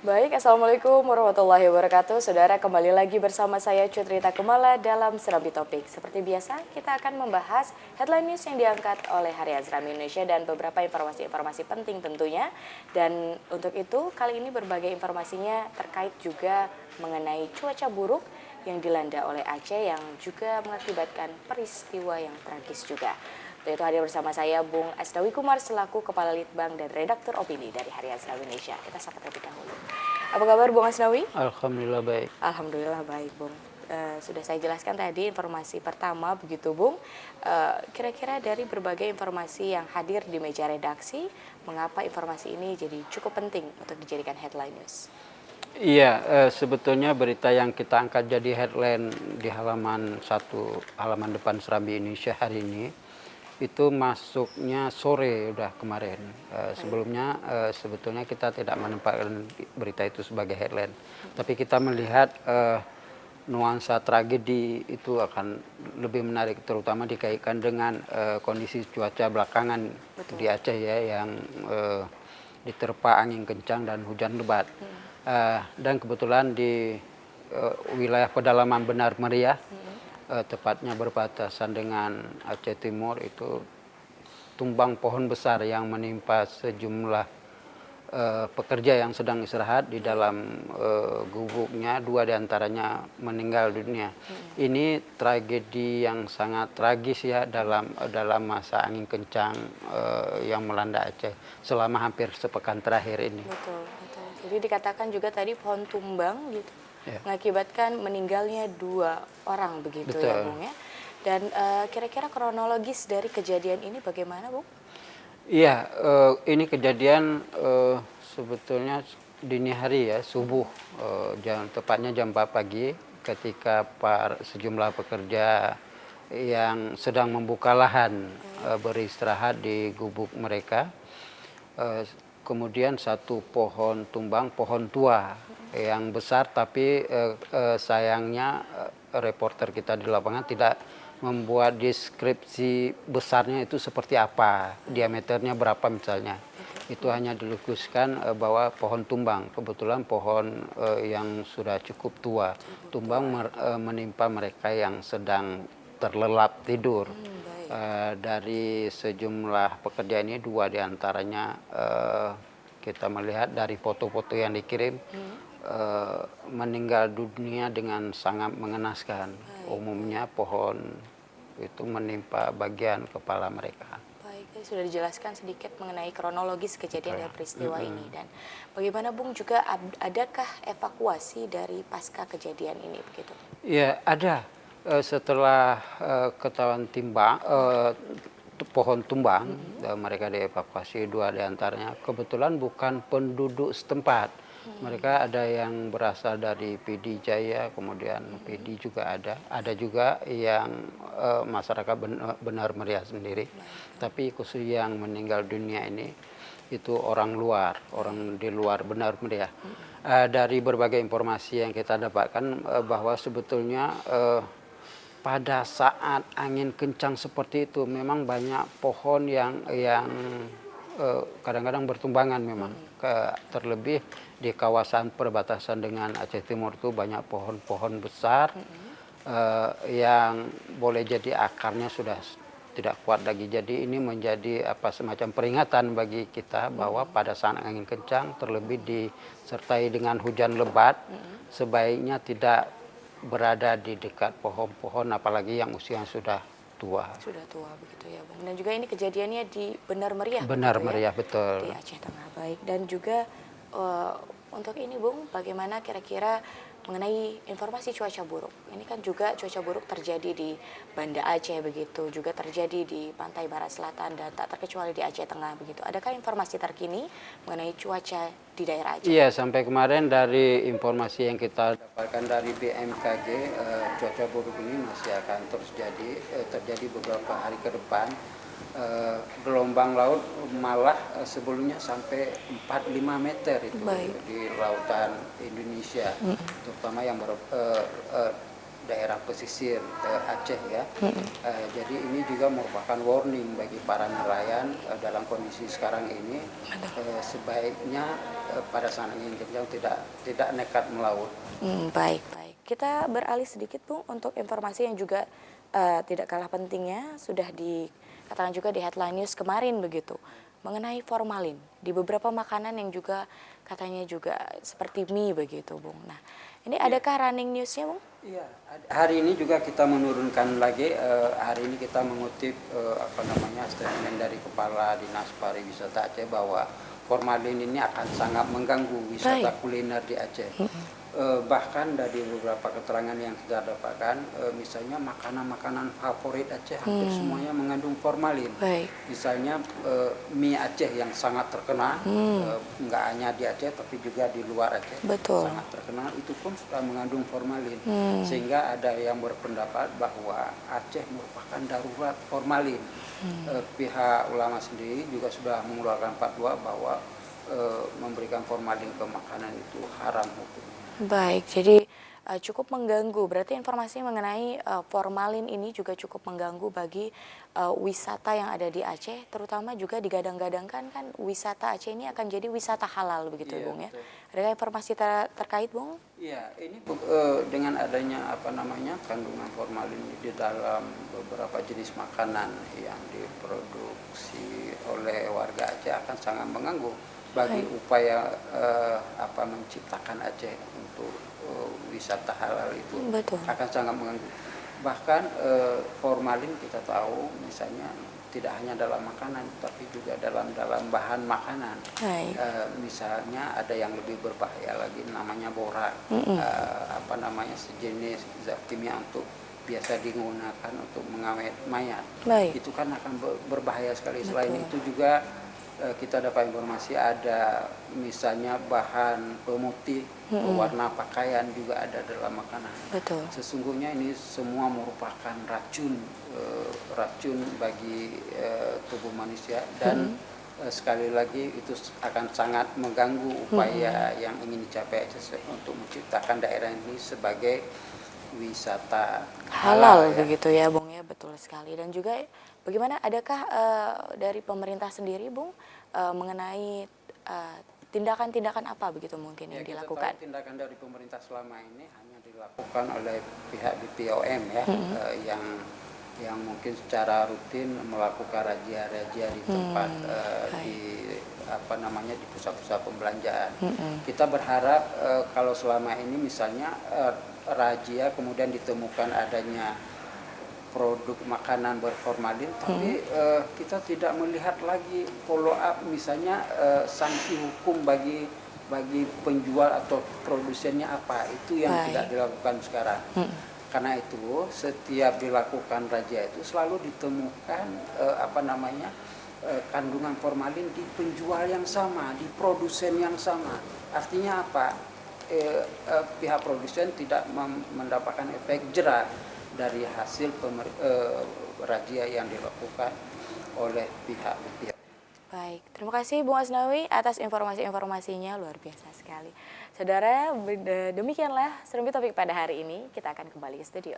Baik, Assalamualaikum warahmatullahi wabarakatuh. Saudara, kembali lagi bersama saya Cutrita Kemala dalam Serambi Topik. Seperti biasa, kita akan membahas headline news yang diangkat oleh Harian Serambi Indonesia dan beberapa informasi-informasi penting tentunya. Dan untuk itu, kali ini berbagai informasinya terkait juga mengenai cuaca buruk yang dilanda oleh Aceh yang juga mengakibatkan peristiwa yang tragis juga. Untuk itu hadir bersama saya Bung Asnawi Kumar selaku Kepala Litbang dan Redaktur Opini dari Harian Serambi Indonesia. Kita sapa terlebih dahulu. Apa kabar Bung Asnawi? Alhamdulillah baik. Alhamdulillah baik Bung. Sudah saya jelaskan tadi informasi pertama begitu Bung. Kira-kira dari berbagai informasi yang hadir di meja redaksi, mengapa informasi ini jadi cukup penting untuk dijadikan headline news? Iya, sebetulnya berita yang kita angkat jadi headline di halaman depan Serambi Indonesia hari ini itu masuknya sore udah kemarin. Sebelumnya sebetulnya kita tidak menempatkan berita itu sebagai headline, tapi kita melihat nuansa tragedi itu akan lebih menarik, terutama dikaitkan dengan kondisi cuaca belakangan. Betul. Di Aceh ya, yang diterpa angin kencang dan hujan lebat. Dan kebetulan di wilayah pedalaman Benar Meriah, tepatnya berbatasan dengan Aceh Timur, itu tumbang pohon besar yang menimpa sejumlah pekerja yang sedang istirahat di dalam gubuknya. 2 diantaranya meninggal dunia. Ini tragedi yang sangat tragis ya dalam masa angin kencang yang melanda Aceh selama hampir sepekan terakhir ini. Betul, betul. Jadi dikatakan juga tadi pohon tumbang gitu, Ya. mengakibatkan meninggalnya 2 orang begitu. Betul. Ya Bung ya. Dan kira-kira kronologis dari kejadian ini bagaimana Bung? Iya, ini kejadian sebetulnya dini hari ya, subuh, tepatnya jam 4 pagi, ketika sejumlah pekerja yang sedang membuka lahan beristirahat di gubuk mereka. Kemudian satu pohon tumbang, pohon tua yang besar, tapi sayangnya reporter kita di lapangan tidak membuat deskripsi besarnya itu seperti apa, diameternya berapa misalnya. Itu hanya dilukiskan bahwa pohon tumbang, kebetulan pohon yang sudah cukup tua, tumbang menimpa mereka yang sedang terlelap tidur. Dari sejumlah pekerja ini 2 diantaranya kita melihat dari foto-foto yang dikirim meninggal dunia dengan sangat mengenaskan. Umumnya pohon itu menimpa bagian kepala mereka. Baik, sudah dijelaskan sedikit mengenai kronologis kejadian dari peristiwa ini. Dan bagaimana Bung, juga adakah evakuasi dari pasca kejadian ini begitu? Ya, ada. Setelah ketahuan pohon tumbang, mereka dievakuasi. 2 diantaranya kebetulan bukan penduduk setempat. Mereka ada yang berasal dari PD Jaya, kemudian PD juga ada. Ada juga yang masyarakat Benar Meriah sendiri. Tapi khusus yang meninggal dunia ini itu orang di luar Benar Meriah. Dari berbagai informasi yang kita dapatkan bahwa sebetulnya pada saat angin kencang seperti itu memang banyak pohon yang kadang-kadang bertumbangan memang. Terlebih di kawasan perbatasan dengan Aceh Timur itu banyak pohon-pohon besar yang boleh jadi akarnya sudah tidak kuat lagi. Jadi ini menjadi semacam peringatan bagi kita bahwa pada saat angin kencang, terlebih disertai dengan hujan lebat, sebaiknya tidak berada di dekat pohon-pohon, apalagi yang usia sudah tua. Sudah tua begitu ya Bung. Dan juga ini kejadiannya di Benar Meriah. Benar Meriah, betul. Di Aceh Tengah. Baik. Dan juga untuk ini Bung, bagaimana kira-kira mengenai informasi cuaca buruk? Ini kan juga cuaca buruk terjadi di Banda Aceh begitu, juga terjadi di pantai barat selatan dan tak terkecuali di Aceh Tengah begitu. Adakah informasi terkini mengenai cuaca di daerah Aceh? Iya, sampai kemarin dari informasi yang kita dapatkan dari BMKG, cuaca buruk ini masih akan terus terjadi beberapa hari ke depan. Gelombang laut malah sebelumnya sampai 4-5 meter itu. Baik. Di lautan Indonesia, terutama yang daerah pesisir Aceh ya. Jadi ini juga merupakan warning bagi para nelayan dalam kondisi sekarang ini, sebaiknya pada saat angin kencang tidak nekat melaut. Baik, baik. Kita beralih sedikit Bung untuk informasi yang juga tidak kalah pentingnya, sudah dikatakan juga di headline news kemarin begitu, mengenai formalin di beberapa makanan yang juga katanya juga seperti mie begitu Bung. Nah, ini adakah running newsnya Bung? Iya, hari ini juga kita menurunkan lagi. Hari ini kita mengutip statement dari Kepala Dinas Pariwisata Aceh bahwa formalin ini akan sangat mengganggu wisata kuliner di Aceh. Bahkan dari beberapa keterangan yang kita dapatkan, misalnya makanan-makanan favorit Aceh hampir semuanya mengandung formalin. Misalnya mie Aceh yang sangat terkenal, nggak hanya di Aceh tapi juga di luar Aceh. Sangat terkenal, itu pun sudah mengandung formalin. Sehingga ada yang berpendapat bahwa Aceh merupakan darurat formalin. Pihak ulama sendiri juga sudah mengeluarkan fatwa bahwa memberikan formalin ke makanan itu haram hukum. Baik, jadi cukup mengganggu. Berarti informasi mengenai formalin ini juga cukup mengganggu bagi wisata yang ada di Aceh, terutama juga digadang-gadangkan kan wisata Aceh ini akan jadi wisata halal begitu Bung ya. Adakah informasi terkait Bung? Iya, ini dengan adanya kandungan formalin di dalam beberapa jenis makanan yang diproduksi oleh warga Aceh akan sangat mengganggu bagi upaya menciptakan Aceh untuk wisata halal itu. Akan sangat mengganggu. Bahkan formalin kita tahu misalnya tidak hanya dalam makanan tapi juga dalam bahan makanan. Misalnya ada yang lebih berbahaya lagi namanya borak, sejenis zat kimia untuk biasa digunakan untuk mengawet mayat. Itu kan akan berbahaya sekali. Selain itu juga kita dapat informasi ada misalnya bahan pemutih, pewarna pakaian juga ada dalam makanan. Sesungguhnya ini semua merupakan racun bagi tubuh manusia dan sekali lagi itu akan sangat mengganggu upaya yang ingin dicapai untuk menciptakan daerah ini sebagai wisata halal begitu ya Bung ya, betul sekali. Dan juga bagaimana, adakah dari pemerintah sendiri Bung mengenai tindakan-tindakan apa begitu mungkin yang dilakukan? Tindakan dari pemerintah selama ini hanya dilakukan oleh pihak BPOM ya, yang mungkin secara rutin melakukan razia-razia di tempat di pusat-pusat pembelanjaan. Kita berharap kalau selama ini misalnya razia kemudian ditemukan adanya produk makanan berformalin, tapi kita tidak melihat lagi follow up misalnya sanksi hukum bagi penjual atau produsennya apa, itu yang tidak dilakukan sekarang. Karena itu setiap dilakukan razia itu selalu ditemukan kandungan formalin di penjual yang sama, di produsen yang sama. Artinya apa? Pihak produsen tidak mendapatkan efek jera dari hasil razia yang dilakukan oleh pihak. Baik, terima kasih Bung Asnawi atas informasi-informasinya, luar biasa sekali. Saudara, demikianlah Serambi Topik pada hari ini. Kita akan kembali ke studio.